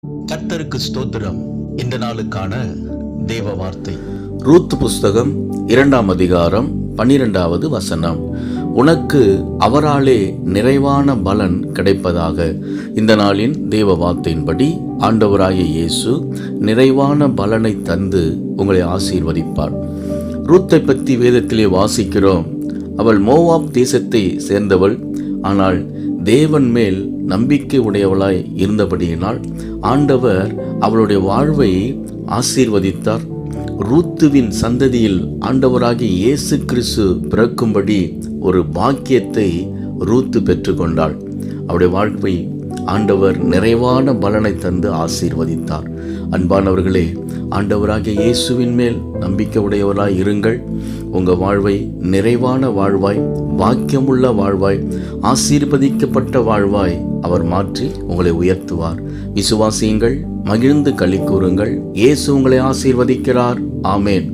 கர்த்தருக்கு ஸ்தோத்திரம். இந்த நாளுக்கான தேவ வார்த்தை ரூத் புஸ்தகம் 2ஆம் அதிகாரம் 12வது வசனம். உனக்கு அவராலே நிறைவான பலன் கிடைப்பதாக. இந்த நாளின் தேவ வார்த்தையின்படி ஆண்டவராகிய இயேசு நிறைவான பலனை தந்து உங்களை ஆசீர்வதிப்பார். ரூத்தை பற்றி வேதத்திலே வாசிக்கிறோம். அவள் மோவாப் தேசத்தை சேர்ந்தவள். ஆனால் தேவன் மேல் நம்பிக்கை உடையவளாய் இருந்தபடியினால் ஆண்டவர் அவளுடைய வாழ்வை ஆசீர்வதித்தார். ரூத்துவின் சந்ததியில் ஆண்டவராகிய இயேசு கிறிஸ்து பிறக்கும்படி ஒரு பாக்கியத்தை ரூத்து பெற்றுக்கொண்டாள். அவருடைய வாழ்வை ஆண்டவர் நிறைவான பலனை தந்து ஆசீர்வதித்தார். அன்பானவர்களே, ஆண்டவராகிய இயேசுவின் மேல் நம்பிக்கை உடையவராய் இருங்கள். உங்கள் வாழ்வை நிறைவான வாழ்வாய், பாக்கியமுள்ள வாழ்வாய், ஆசீர்வதிக்கப்பட்ட வாழ்வாய் அவர் மாற்றி உங்களை உயர்த்துவார். விசுவாசியுங்கள், மகிழ்ந்து களி கூறுங்கள். இயேசு உங்களை ஆசீர்வதிக்கிறார். ஆமேன்.